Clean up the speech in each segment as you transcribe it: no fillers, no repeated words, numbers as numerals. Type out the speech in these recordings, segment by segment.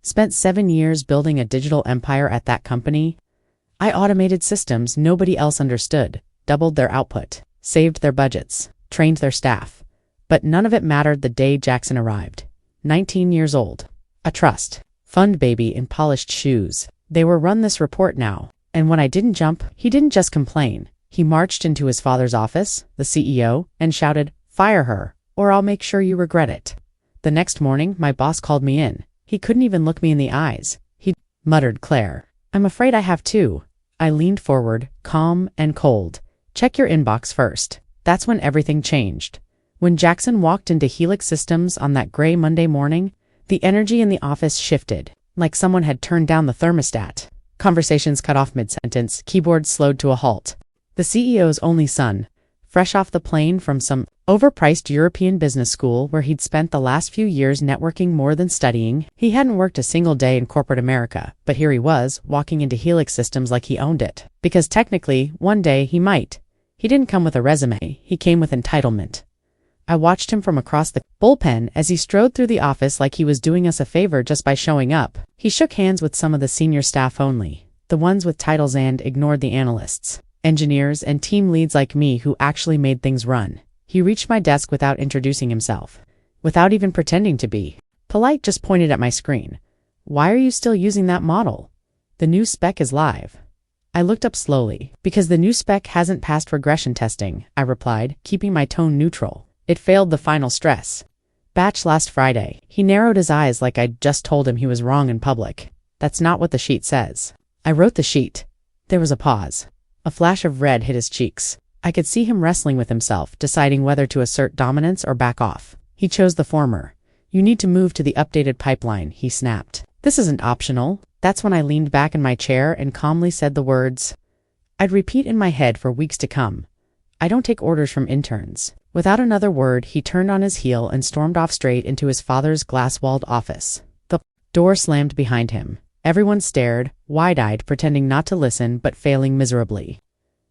Spent 7 years building a digital empire at that company. I automated systems nobody else understood, doubled their output, saved their budgets, trained their staff. But none of it mattered the day Jackson arrived. 19 years old. A trust fund baby in polished shoes. They were run this report now. And when I didn't jump, he didn't just complain. He marched into his father's office, the CEO, and shouted, "Fire her, or I'll make sure you regret it." The next morning, my boss called me in. He couldn't even look me in the eyes. He muttered, "Claire, I'm afraid I have too." I leaned forward, calm and cold. "Check your inbox first." That's when everything changed. When Jackson walked into Helix Systems on that gray Monday morning, the energy in the office shifted, like someone had turned down the thermostat. Conversations cut off mid-sentence, keyboards slowed to a halt. The CEO's only son, fresh off the plane from some overpriced European business school where he'd spent the last few years networking more than studying, he hadn't worked a single day in corporate America, but here he was, walking into Helix Systems like he owned it. Because technically, one day he might. He didn't come with a resume, he came with entitlement. I watched him from across the bullpen as he strode through the office like he was doing us a favor just by showing up. He shook hands with some of the senior staff only, the ones with titles, and ignored the analysts, engineers, and team leads like me who actually made things run. He reached my desk without introducing himself, without even pretending to be polite, just pointed at my screen. "Why are you still using that model? The new spec is live." I looked up slowly. "Because the new spec hasn't passed regression testing," I replied, keeping my tone neutral. "It failed the final stress batch last Friday." He narrowed his eyes like I'd just told him he was wrong in public. "That's not what the sheet says." I wrote the sheet. There was a pause. A flash of red hit his cheeks. I could see him wrestling with himself, deciding whether to assert dominance or back off. He chose the former. "You need to move to the updated pipeline," he snapped. "This isn't optional." That's when I leaned back in my chair and calmly said the words I'd repeat in my head for weeks to come. "I don't take orders from interns." Without another word, he turned on his heel and stormed off straight into his father's glass-walled office. The door slammed behind him. Everyone stared, wide-eyed, pretending not to listen, but failing miserably.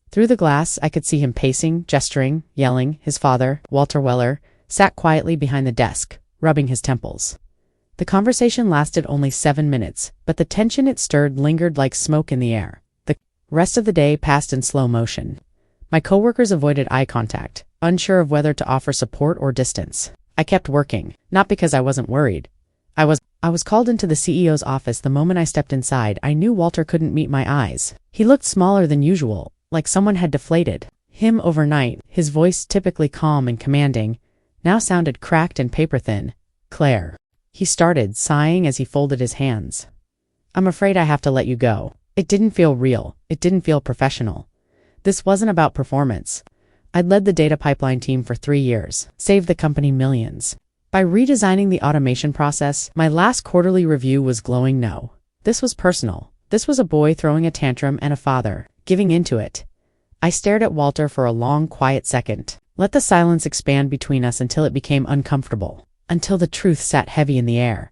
Through the glass, I could see him pacing, gesturing, yelling. His father, Walter Weller, sat quietly behind the desk, rubbing his temples. The conversation lasted only 7 minutes, but the tension it stirred lingered like smoke in the air. The rest of the day passed in slow motion. My coworkers avoided eye contact, unsure of whether to offer support or distance. I kept working, not because I wasn't worried. I was called into the CEO's office the moment I stepped inside. I knew Walter couldn't meet my eyes. He looked smaller than usual, like someone had deflated him overnight. His voice, typically calm and commanding, now sounded cracked and paper-thin. "Claire," he started, sighing as he folded his hands. "I'm afraid I have to let you go." It didn't feel real. It didn't feel professional. This wasn't about performance. I'd led the data pipeline team for 3 years, saved the company millions. By redesigning the automation process, my last quarterly review was glowing no. This was personal. This was a boy throwing a tantrum and a father giving into it. I stared at Walter for a long, quiet second. Let the silence expand between us until it became uncomfortable, until the truth sat heavy in the air.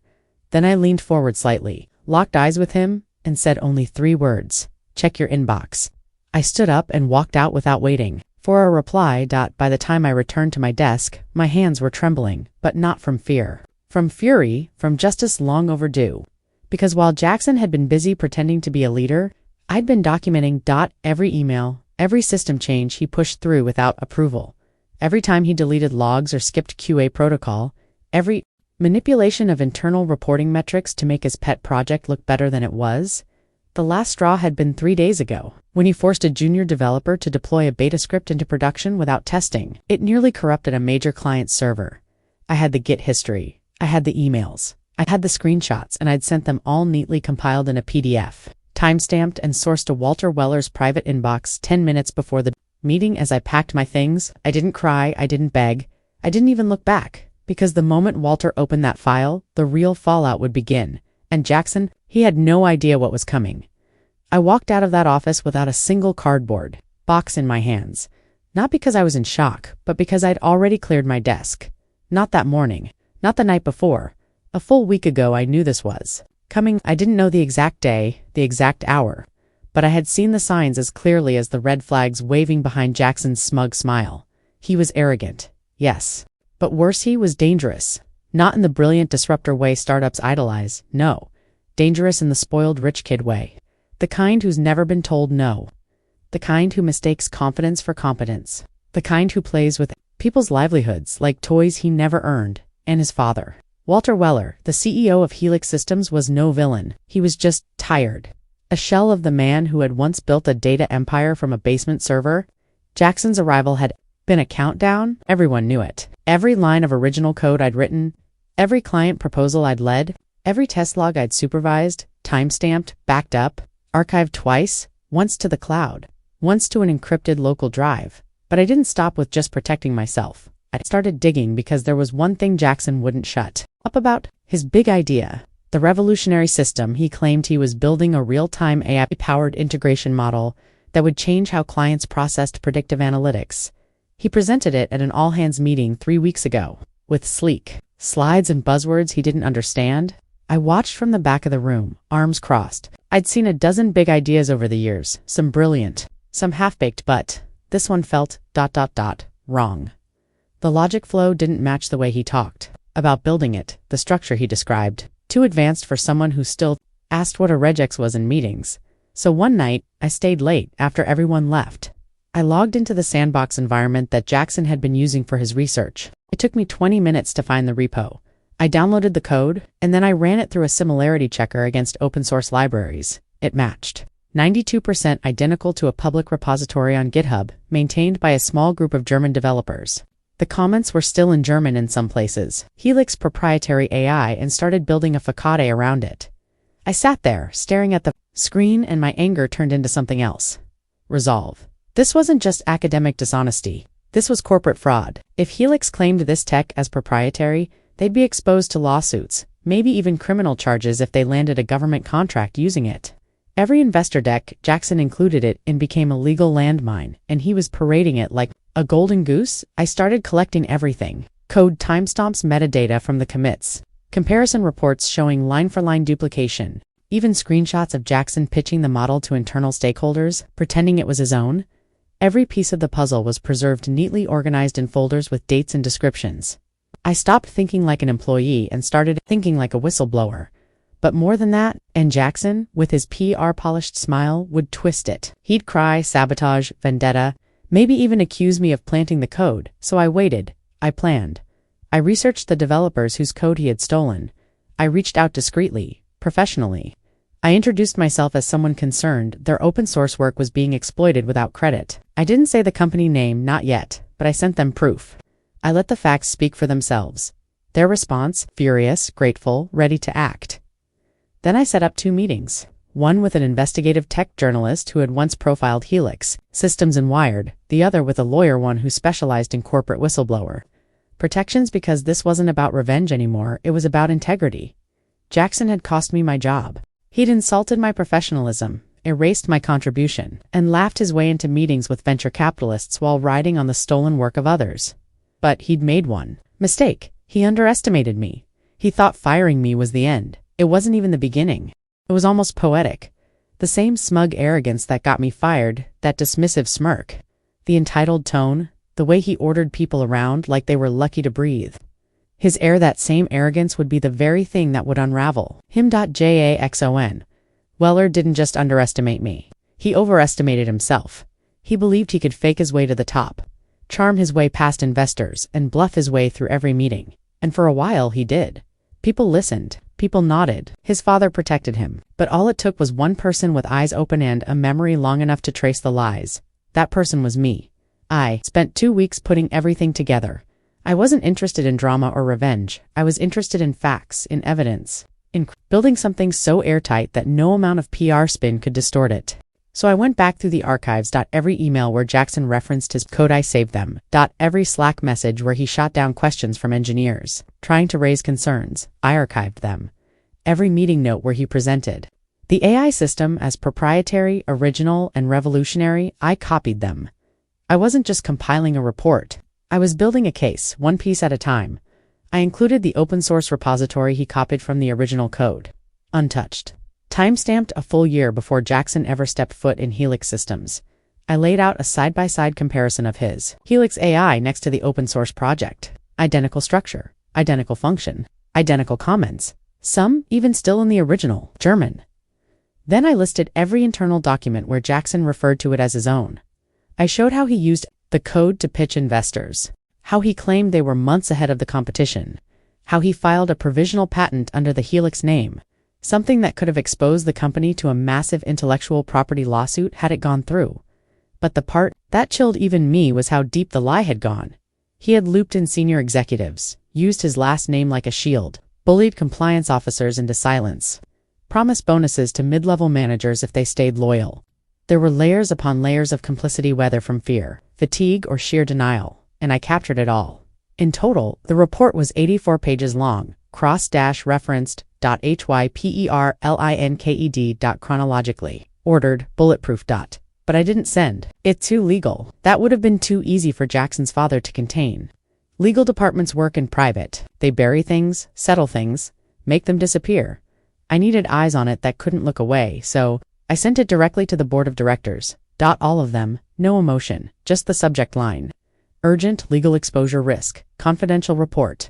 Then I leaned forward slightly, locked eyes with him, and said only 3 words. "Check your inbox." I stood up and walked out without waiting for a reply. By the time I returned to my desk, my hands were trembling, but not from fear. From fury, from justice long overdue. Because while Jackson had been busy pretending to be a leader, I'd been documenting every email, every system change he pushed through without approval, every time he deleted logs or skipped QA protocol, every manipulation of internal reporting metrics to make his pet project look better than it was. The last straw had been 3 days ago, when he forced a junior developer to deploy a beta script into production without testing. It nearly corrupted a major client server. I had the Git history. I had the emails. I had the screenshots, and I'd sent them all neatly compiled in a PDF, time-stamped and sourced to Walter Weller's private inbox 10 minutes before the meeting. As I packed my things, I didn't cry, I didn't beg, I didn't even look back, because the moment Walter opened that file, the real fallout would begin. And Jackson, he had no idea what was coming. I walked out of that office without a single cardboard box in my hands, not because I was in shock, but because I'd already cleared my desk. Not that morning, not the night before. A full week ago I knew this was coming. I didn't know the exact day, the exact hour, but I had seen the signs as clearly as the red flags waving behind Jackson's smug smile. He was arrogant, yes, but worse, he was dangerous. Not in the brilliant disruptor way startups idolize, no, dangerous in the spoiled rich kid way. The kind who's never been told no. The kind who mistakes confidence for competence. The kind who plays with people's livelihoods like toys he never earned, and his father. Walter Weller, the CEO of Helix Systems, was no villain. He was just tired. A shell of the man who had once built a data empire from a basement server. Jackson's arrival had been a countdown. Everyone knew it. Every line of original code I'd written, every client proposal I'd led, every test log I'd supervised, timestamped, backed up, archived twice, once to the cloud, once to an encrypted local drive. But I didn't stop with just protecting myself. I started digging because there was one thing Jackson wouldn't shut up about: his big idea. The revolutionary system he claimed he was building, a real-time AI-powered integration model that would change how clients processed predictive analytics. He presented it at an all-hands meeting 3 weeks ago, with sleek slides and buzzwords he didn't understand. I watched from the back of the room, arms crossed. I'd seen a dozen big ideas over the years, some brilliant, some half-baked, but this one felt ... wrong. The logic flow didn't match the way he talked about building it, the structure he described. Too advanced for someone who still asked what a regex was in meetings. So one night, I stayed late after everyone left. I logged into the sandbox environment that Jackson had been using for his research. It took me 20 minutes to find the repo. I downloaded the code, and then I ran it through a similarity checker against open source libraries. It matched. 92% identical to a public repository on GitHub, maintained by a small group of German developers. The comments were still in German in some places. Helix proprietary AI, and started building a facade around it. I sat there, staring at the screen, and my anger turned into something else. Resolve. This wasn't just academic dishonesty. This was corporate fraud. If Helix claimed this tech as proprietary, they'd be exposed to lawsuits, maybe even criminal charges if they landed a government contract using it. Every investor deck, Jackson included it in, became a legal landmine, and he was parading it like a golden goose. I started collecting everything. Code timestamps, metadata from the commits, comparison reports showing line-for-line duplication, even screenshots of Jackson pitching the model to internal stakeholders, pretending it was his own. Every piece of the puzzle was preserved, neatly organized in folders with dates and descriptions. I stopped thinking like an employee and started thinking like a whistleblower. But more than that, and Jackson, with his PR-polished smile, would twist it. He'd cry, sabotage, vendetta, maybe even accuse me of planting the code. So I waited. I planned. I researched the developers whose code he had stolen. I reached out discreetly, professionally. I introduced myself as someone concerned their open source work was being exploited without credit. I didn't say the company name, not yet, but I sent them proof. I let the facts speak for themselves. Their response: furious, grateful, ready to act. Then I set up 2 meetings. One with an investigative tech journalist who had once profiled Helix Systems and Wired, the other with a lawyer, one who specialized in corporate whistleblower protections, because this wasn't about revenge anymore, it was about integrity. Jackson had cost me my job. He'd insulted my professionalism, erased my contribution, and laughed his way into meetings with venture capitalists while riding on the stolen work of others. But he'd made one mistake. He underestimated me. He thought firing me was the end. It wasn't even the beginning. It was almost poetic. The same smug arrogance that got me fired, that dismissive smirk, the entitled tone, the way he ordered people around like they were lucky to breathe. His air, that same arrogance, would be the very thing that would unravel him. Jackson. Weller didn't just underestimate me. He overestimated himself. He believed he could fake his way to the top, charm his way past investors, and bluff his way through every meeting. And for a while he did. People listened. People nodded. His father protected him. But all it took was one person with eyes open and a memory long enough to trace the lies. That person was me. I spent 2 weeks putting everything together. I wasn't interested in drama or revenge. I was interested in facts, in evidence, in building something so airtight that no amount of PR spin could distort it. So I went back through the archives. Every email where Jackson referenced his code, I saved them. Every Slack message where he shot down questions from engineers trying to raise concerns, I archived them. Every meeting note where he presented the AI system as proprietary, original, and revolutionary, I copied them. I wasn't just compiling a report. I was building a case, one piece at a time. I included the open source repository he copied from the original code, untouched. Timestamped a full year before Jackson ever stepped foot in Helix Systems. I laid out a side-by-side comparison of his Helix AI next to the open source project. Identical structure, identical function, identical comments, some even still in the original, German. Then I listed every internal document where Jackson referred to it as his own. I showed how he used the code to pitch investors, how he claimed they were months ahead of the competition, how he filed a provisional patent under the Helix name, something that could have exposed the company to a massive intellectual property lawsuit had it gone through. But the part that chilled even me was how deep the lie had gone. He had looped in senior executives, used his last name like a shield, bullied compliance officers into silence, promised bonuses to mid-level managers if they stayed loyal. There were layers upon layers of complicity, whether from fear, fatigue, or sheer denial, and I captured it all. In total, the report was 84 pages long, cross-referenced .hyperlinked. Chronologically ordered, bulletproof. But I didn't send it too legal. That would have been too easy for Jackson's father to contain. Legal departments work in private. They bury things, settle things, make them disappear. I needed eyes on it that couldn't look away, so I sent it directly to the board of directors. All of them, no emotion, just the subject line. Urgent legal exposure risk, confidential report.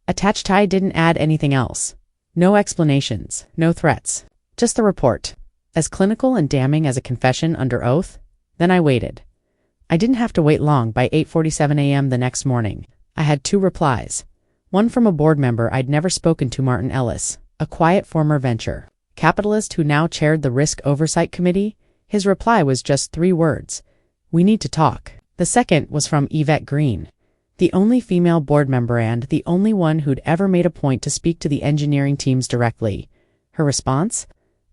Attached. I didn't add anything else. No explanations, no threats, just the report. As clinical and damning as a confession under oath. Then I waited. I didn't have to wait long. By 8:47 a.m. the next morning, I had 2 replies. One from a board member I'd never spoken to, Martin Ellis, a quiet former venture capitalist who now chaired the Risk Oversight Committee. His reply was just 3 words: "We need to talk." The second was from Yvette Green, the only female board member and the only one who'd ever made a point to speak to the engineering teams directly. Her response?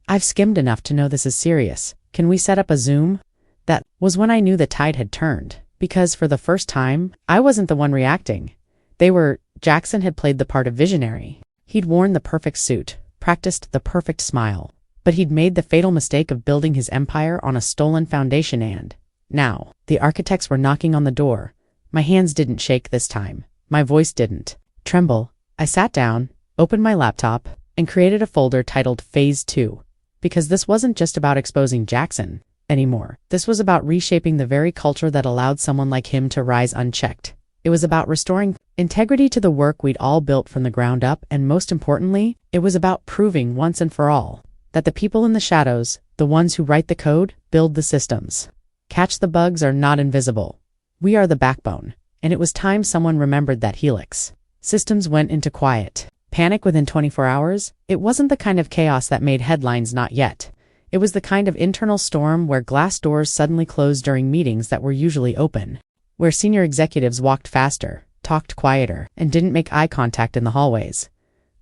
"I've skimmed enough to know this is serious. Can we set up a Zoom?" That was when I knew the tide had turned, because for the first time, I wasn't the one reacting. They were. Jackson had played the part of visionary. He'd worn the perfect suit, practiced the perfect smile, but he'd made the fatal mistake of building his empire on a stolen foundation, and now the architects were knocking on the door. My hands didn't shake this time. My voice didn't tremble. I sat down, opened my laptop, and created a folder titled Phase 2. Because this wasn't just about exposing Jackson anymore. This was about reshaping the very culture that allowed someone like him to rise unchecked. It was about restoring integrity to the work we'd all built from the ground up, and most importantly, it was about proving once and for all that the people in the shadows, the ones who write the code, build the systems, catch the bugs, are not invisible. We are the backbone. And it was time someone remembered that. Helix systems went into quiet panic within 24 hours. It wasn't the kind of chaos that made headlines, not yet. It was the kind of internal storm where glass doors suddenly closed during meetings that were usually open, where senior executives walked faster, talked quieter, and didn't make eye contact in the hallways.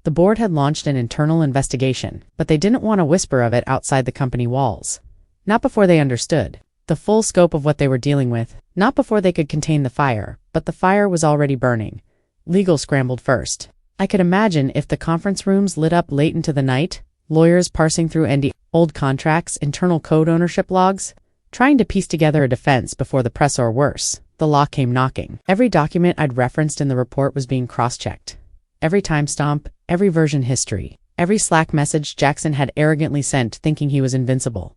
The board had launched an internal investigation, but they didn't want a whisper of it outside the company walls. Not before they understood the full scope of what they were dealing with, not before they could contain the fire, but the fire was already burning. Legal scrambled first. I could imagine if the conference rooms lit up late into the night, lawyers parsing through old contracts, internal code ownership logs, trying to piece together a defense before the press, or worse, the law came knocking. Every document I'd referenced in the report was being cross-checked. Every timestamp, every version history, every Slack message Jackson had arrogantly sent thinking he was invincible.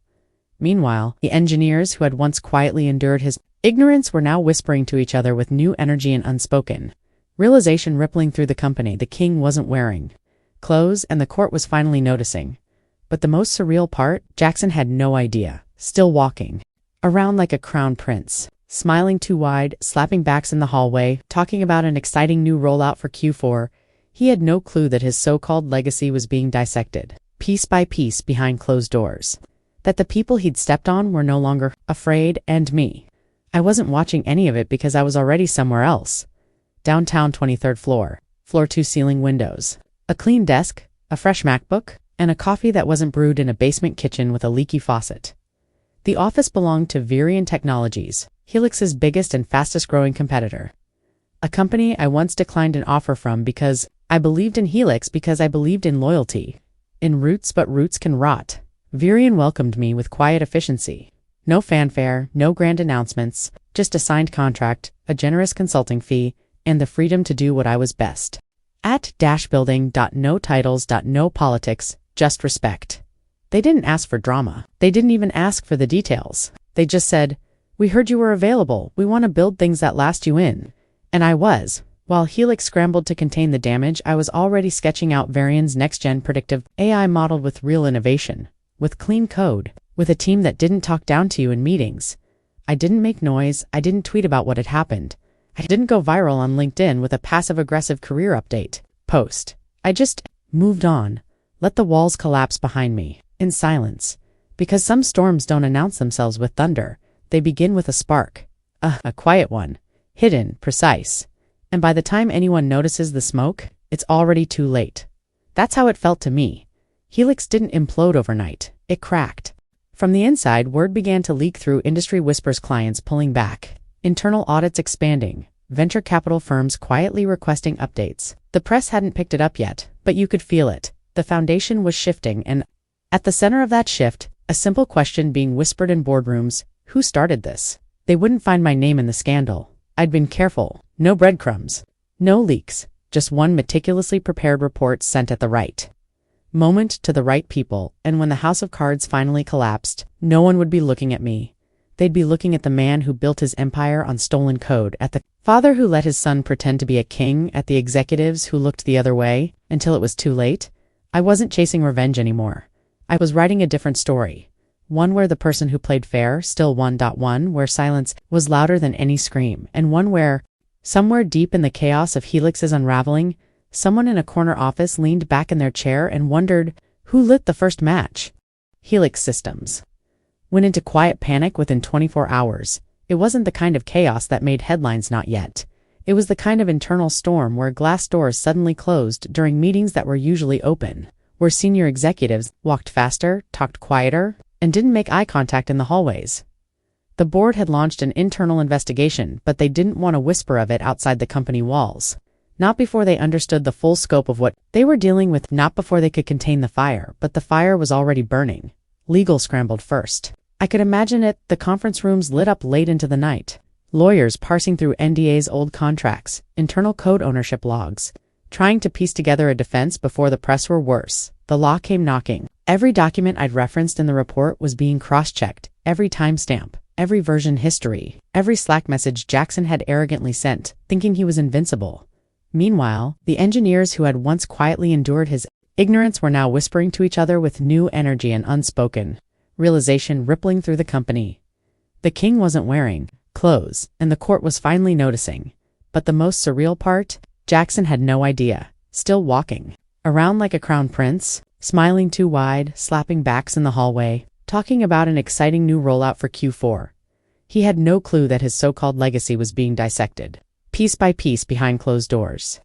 Meanwhile, the engineers who had once quietly endured his ignorance were now whispering to each other with new energy and unspoken realization rippling through the company. The king wasn't wearing clothes, and the court was finally noticing. But the most surreal part, Jackson had no idea. Still walking around like a crown prince, smiling too wide, slapping backs in the hallway, talking about an exciting new rollout for Q4. He had no clue that his so-called legacy was being dissected, piece by piece, behind closed doors. That the people he'd stepped on were no longer afraid, and me. I wasn't watching any of it because I was already somewhere else. Downtown, 23rd floor, floor 2, ceiling windows, a clean desk, a fresh MacBook, and a coffee that wasn't brewed in a basement kitchen with a leaky faucet. The office belonged to Virion Technologies, Helix's biggest and fastest growing competitor. A company I once declined an offer from because I believed in Helix, because I believed in loyalty. In roots, but roots can rot. Virion welcomed me with quiet efficiency. No fanfare, no grand announcements, just a signed contract, a generous consulting fee, and the freedom to do what I was best at. Building. No titles. No politics, just respect. They didn't ask for drama. They didn't even ask for the details. They just said, "We heard you were available. We want to build things that last you in." And I was. While Helix scrambled to contain the damage, I was already sketching out Varian's next-gen predictive AI model with real innovation, with clean code, with a team that didn't talk down to you in meetings. I didn't make noise, I didn't tweet about what had happened. I didn't go viral on LinkedIn with a passive-aggressive career update post. I just moved on, let the walls collapse behind me, in silence. Because some storms don't announce themselves with thunder, they begin with a spark. A quiet one, hidden, precise. And by the time anyone notices the smoke, it's already too late. That's how it felt to me. Helix didn't implode overnight, it cracked. From the inside, word began to leak through industry whispers, clients pulling back, internal audits expanding, venture capital firms quietly requesting updates. The press hadn't picked it up yet, but you could feel it. The foundation was shifting, and at the center of that shift, a simple question being whispered in boardrooms: who started this? They wouldn't find my name in the scandal. I'd been careful. No breadcrumbs. No leaks. Just one meticulously prepared report sent at the right moment to the right people, and when the house of cards finally collapsed, no one would be looking at me. They'd be looking at the man who built his empire on stolen code, at the father who let his son pretend to be a king, at the executives who looked the other way until it was too late. I wasn't chasing revenge anymore. I was writing a different story. One where the person who played fair still won. One where silence was louder than any scream, and one where, somewhere deep in the chaos of Helix's unraveling, someone in a corner office leaned back in their chair and wondered, who lit the first match? Helix Systems went into quiet panic within 24 hours. It wasn't the kind of chaos that made headlines, not yet. It was the kind of internal storm where glass doors suddenly closed during meetings that were usually open, where senior executives walked faster, talked quieter, and didn't make eye contact in the hallways. The board had launched an internal investigation, but they didn't want a whisper of it outside the company walls. Not before they understood the full scope of what they were dealing with, not before they could contain the fire, but the fire was already burning. Legal scrambled first. I could imagine it, the conference rooms lit up late into the night. Lawyers parsing through NDAs, old contracts, internal code ownership logs, trying to piece together a defense before the press were worse. The law came knocking. Every document I'd referenced in the report was being cross-checked, every timestamp, every version history, every Slack message Jackson had arrogantly sent, thinking he was invincible. Meanwhile, the engineers who had once quietly endured his ignorance were now whispering to each other with new energy and unspoken realization rippling through the company. The king wasn't wearing clothes, and the court was finally noticing. But the most surreal part? Jackson had no idea. Still walking around like a crown prince, smiling too wide, slapping backs in the hallway, talking about an exciting new rollout for Q4. He had no clue that his so-called legacy was being dissected, piece by piece behind closed doors.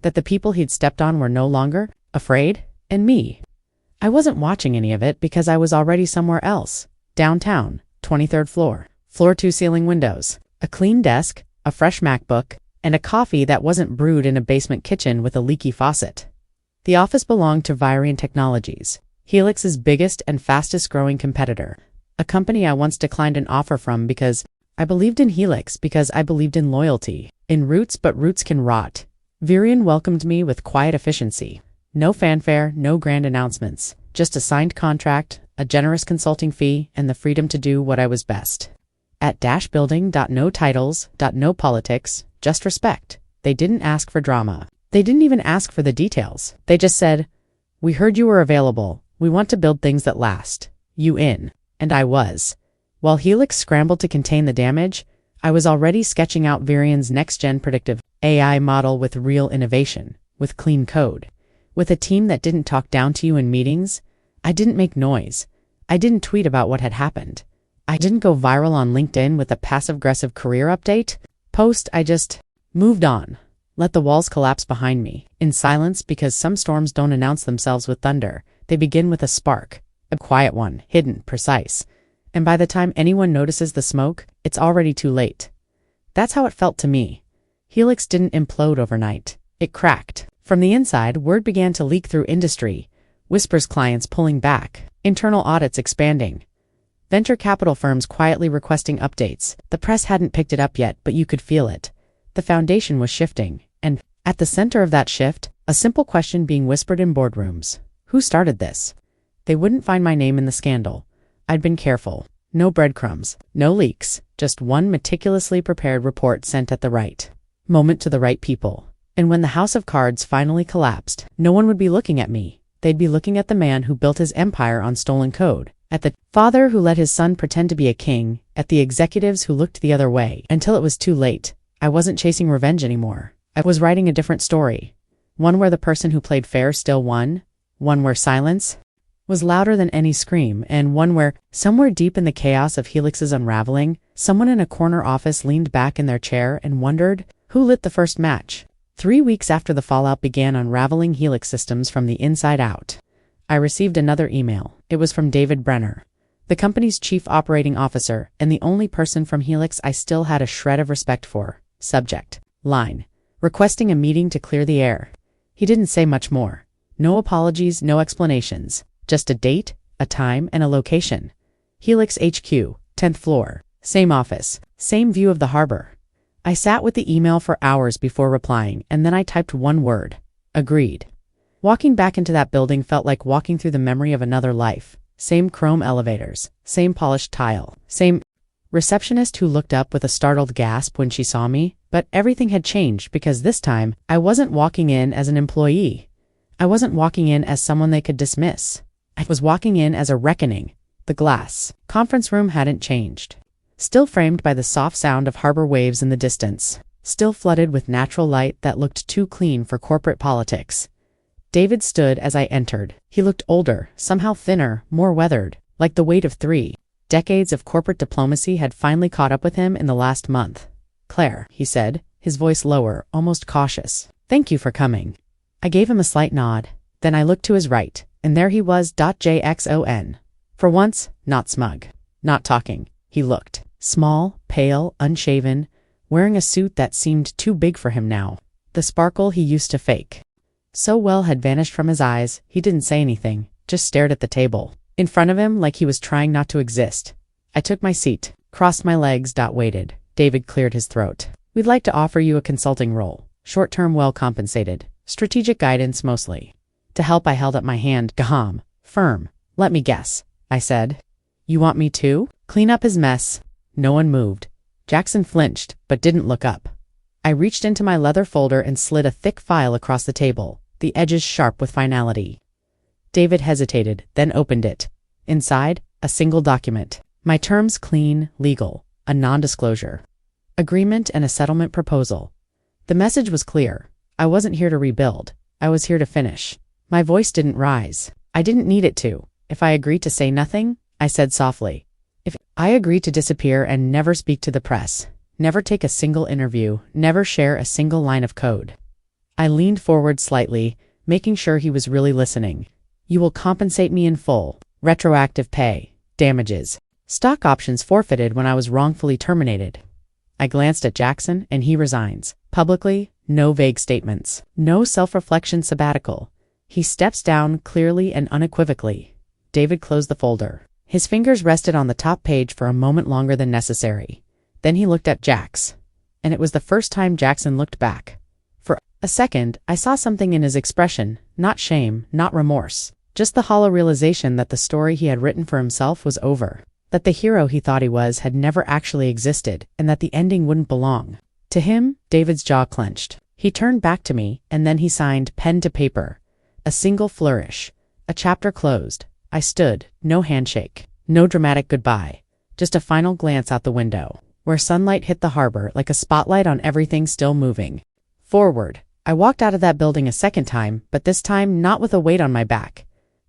That the people he'd stepped on were no longer afraid, and me. I wasn't watching any of it because I was already somewhere else. Downtown, 23rd floor, floor 2 ceiling windows, a clean desk, a fresh MacBook, and a coffee that wasn't brewed in a basement kitchen with a leaky faucet. The office belonged to Varian Technologies, Helix's biggest and fastest growing competitor, a company I once declined an offer from because I believed in Helix, because I believed in loyalty, in roots, but roots can rot. Varian welcomed me with quiet efficiency. No fanfare, no grand announcements, just a signed contract, a generous consulting fee, and the freedom to do what I was best at. Building. No titles, no politics, just respect. They didn't ask for drama. They didn't even ask for the details. They just said, "We heard you were available. We want to build things that last. You in?" And I was. While Helix scrambled to contain the damage, I was already sketching out Varian's next-gen predictive AI model with real innovation, with clean code, with a team that didn't talk down to you in meetings. I didn't make noise. I didn't tweet about what had happened. I didn't go viral on LinkedIn with a passive-aggressive career update post. I just moved on, let the walls collapse behind me, in silence, because some storms don't announce themselves with thunder. They begin with a spark, a quiet one, hidden, precise. And by the time anyone notices the smoke, it's already too late. That's how it felt to me. Helix didn't implode overnight. It cracked. From the inside, word began to leak through industry whispers, clients pulling back, internal audits expanding, venture capital firms quietly requesting updates. The press hadn't picked it up yet, but you could feel it. The foundation was shifting, and at the center of that shift, a simple question being whispered in boardrooms: who started this? They wouldn't find my name in the scandal. I'd been careful. No breadcrumbs, no leaks, just one meticulously prepared report sent at the right moment to the right people. And when the house of cards finally collapsed, no one would be looking at me. They'd be looking at the man who built his empire on stolen code, at the father who let his son pretend to be a king, at the executives who looked the other way. Until it was too late, I wasn't chasing revenge anymore. I was writing a different story. One where the person who played fair still won, one where silence was louder than any scream, and one where, somewhere deep in the chaos of Helix's unraveling, someone in a corner office leaned back in their chair and wondered, who lit the first match? 3 weeks after the fallout began unraveling Helix systems from the inside out, I received another email. It was from David Brenner, the company's chief operating officer, and the only person from Helix I still had a shred of respect for. Subject line: requesting a meeting to clear the air. He didn't say much more. No apologies, no explanations. Just a date, a time, and a location. Helix HQ, 10th floor. Same office. Same view of the harbor. I sat with the email for hours before replying, and then I typed one word. Agreed. Walking back into that building felt like walking through the memory of another life. Same chrome elevators. Same polished tile. Same receptionist who looked up with a startled gasp when she saw me. But everything had changed because this time, I wasn't walking in as an employee. I wasn't walking in as someone they could dismiss. I was walking in as a reckoning. The glass conference room hadn't changed. Still framed by the soft sound of harbor waves in the distance. Still flooded with natural light that looked too clean for corporate politics. David stood as I entered. He looked older, somehow thinner, more weathered, like the weight of 3 decades of corporate diplomacy had finally caught up with him in the last month. Claire, he said, his voice lower, almost cautious. Thank you for coming. I gave him a slight nod. Then I looked to his right, and there he was. Jackson. For once, not smug, not talking. He looked small, pale, unshaven, wearing a suit that seemed too big for him now. The sparkle he used to fake so well had vanished from his eyes. He didn't say anything, just stared at the table in front of him like he was trying not to exist. I took my seat, crossed my legs. Waited. David cleared his throat. We'd like to offer you a consulting role, short-term, well-compensated, strategic guidance mostly. To help, I held up my hand. Gaham. Firm. Let me guess, I said. You want me to clean up his mess? No one moved. Jackson flinched, but didn't look up. I reached into my leather folder and slid a thick file across the table, the edges sharp with finality. David hesitated, then opened it. Inside, a single document. My terms: clean, legal, a non-disclosure agreement and a settlement proposal. The message was clear. I wasn't here to rebuild. I was here to finish. My voice didn't rise. I didn't need it to. If I agreed to say nothing, I said softly. If I agreed to disappear and never speak to the press, never take a single interview, never share a single line of code. I leaned forward slightly, making sure he was really listening. You will compensate me in full. Retroactive pay, damages, stock options forfeited when I was wrongfully terminated. I glanced at Jackson, and he resigns. Publicly, no vague statements. No self-reflection sabbatical. He steps down clearly and unequivocally. David closed the folder. His fingers rested on the top page for a moment longer than necessary. Then he looked at Jax. And it was the first time Jackson looked back. For a second, I saw something in his expression. Not shame, not remorse. Just the hollow realization that the story he had written for himself was over. That the hero he thought he was had never actually existed, and that the ending wouldn't belong to him. David's jaw clenched. He turned back to me, and then he signed, pen to paper. A single flourish. A chapter closed. I stood, no handshake, no dramatic goodbye. Just a final glance out the window, where sunlight hit the harbor like a spotlight on everything still moving forward. I walked out of that building a second time, but this time not with a weight on my back.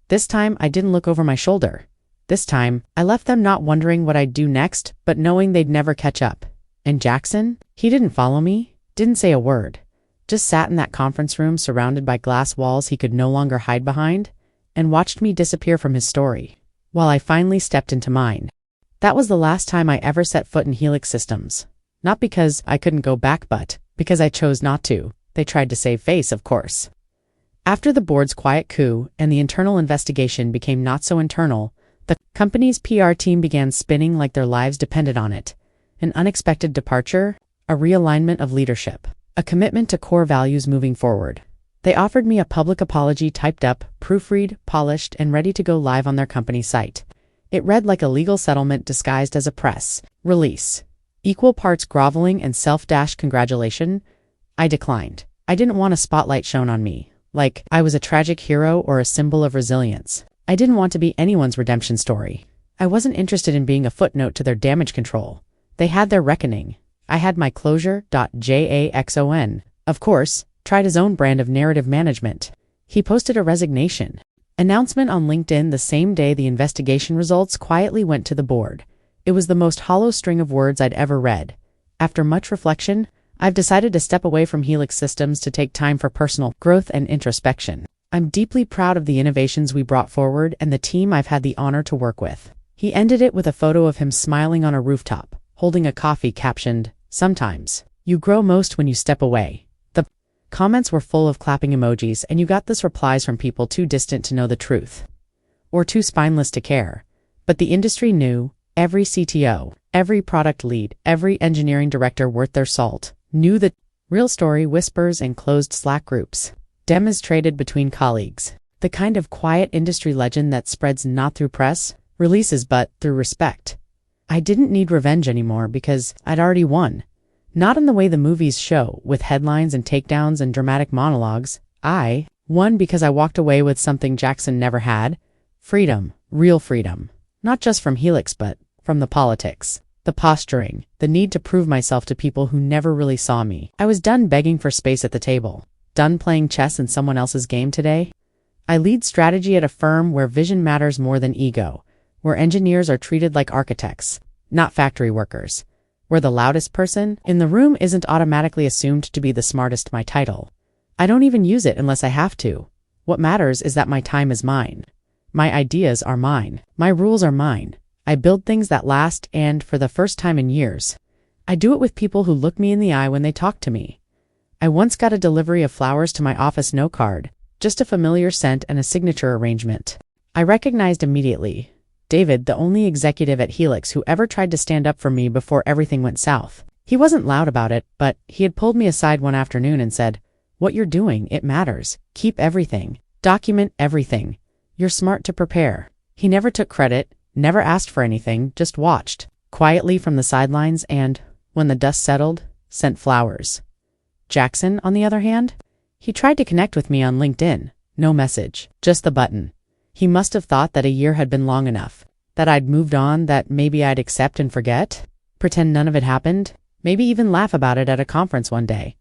This time I didn't look over my shoulder. This time, I left them not wondering what I'd do next, but knowing they'd never catch up. And Jackson? He didn't follow me, didn't say a word. Just sat in that conference room surrounded by glass walls he could no longer hide behind, and watched me disappear from his story, while I finally stepped into mine. That was the last time I ever set foot in Helix Systems. Not because I couldn't go back, but because I chose not to. They tried to save face, of course. After the board's quiet coup and the internal investigation became not so internal, the company's PR team began spinning like their lives depended on it. An unexpected departure, a realignment of leadership, a commitment to core values moving forward. They offered me a public apology typed up, proofread, polished, and ready to go live on their company site. It read like a legal settlement disguised as a press release. Equal parts groveling and self-congratulation, I declined. I didn't want a spotlight shone on me, like I was a tragic hero or a symbol of resilience. I didn't want to be anyone's redemption story. I wasn't interested in being a footnote to their damage control. They had their reckoning. I had my closure. Jackson, of course, tried his own brand of narrative management. He posted a resignation announcement on LinkedIn the same day the investigation results quietly went to the board. It was the most hollow string of words I'd ever read. After much reflection, I've decided to step away from Helix Systems to take time for personal growth and introspection. I'm deeply proud of the innovations we brought forward and the team I've had the honor to work with. He ended it with a photo of him smiling on a rooftop, holding a coffee captioned, "Sometimes you grow most when you step away." The comments were full of clapping emojis, and you got this replies from people too distant to know the truth, or too spineless to care. But the industry knew. Every CTO, every product lead, every engineering director worth their salt knew the real story. Whispers in closed Slack groups, demonstrated between colleagues. The kind of quiet industry legend that spreads not through press releases but through respect. I didn't need revenge anymore because I'd already won. Not in the way the movies show, with headlines and takedowns and dramatic monologues. I won because I walked away with something Jackson never had. Freedom. Real freedom. Not just from Helix but from the politics, the posturing, the need to prove myself to people who never really saw me. I was done begging for space at the table. Done playing chess in someone else's game today. I lead strategy at a firm where vision matters more than ego, where engineers are treated like architects, not factory workers, where the loudest person in the room isn't automatically assumed to be the smartest. My title, I don't even use it unless I have to. What matters is that my time is mine. My ideas are mine. My rules are mine. I build things that last, and for the first time in years, I do it with people who look me in the eye when they talk to me. I once got a delivery of flowers to my office note card, just a familiar scent and a signature arrangement. I recognized immediately David, the only executive at Helix who ever tried to stand up for me before everything went south. He wasn't loud about it, but he had pulled me aside one afternoon and said, "What you're doing, it matters. Keep everything. Document everything. You're smart to prepare." He never took credit, never asked for anything, just watched, quietly from the sidelines and, when the dust settled, sent flowers. Jackson, on the other hand, he tried to connect with me on LinkedIn. No message, just the button. He must have thought that a year had been long enough, that I'd moved on, that maybe I'd accept and forget, pretend none of it happened, maybe even laugh about it at a conference one day.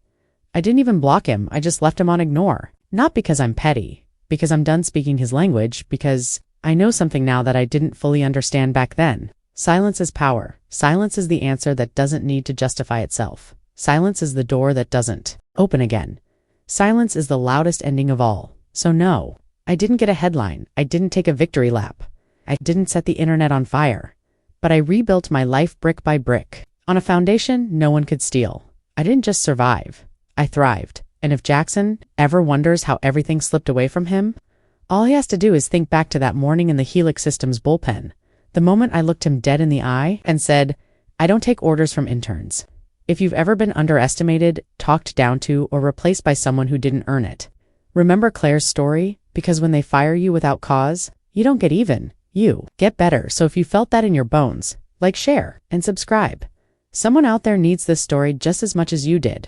I didn't even block him, I just left him on ignore. Not because I'm petty, because I'm done speaking his language, because I know something now that I didn't fully understand back then. Silence is power. Silence is the answer that doesn't need to justify itself. Silence is the door that doesn't open again. Silence is the loudest ending of all. So no, I didn't get a headline. I didn't take a victory lap. I didn't set the internet on fire. But I rebuilt my life brick by brick, on a foundation no one could steal. I didn't just survive. I thrived. And if Jackson ever wonders how everything slipped away from him, all he has to do is think back to that morning in the Helix Systems bullpen, the moment I looked him dead in the eye and said, "I don't take orders from interns." If you've ever been underestimated, talked down to, or replaced by someone who didn't earn it, remember Claire's story, because when they fire you without cause, you don't get even, you get better. So if you felt that in your bones, like, share, and subscribe. Someone out there needs this story just as much as you did.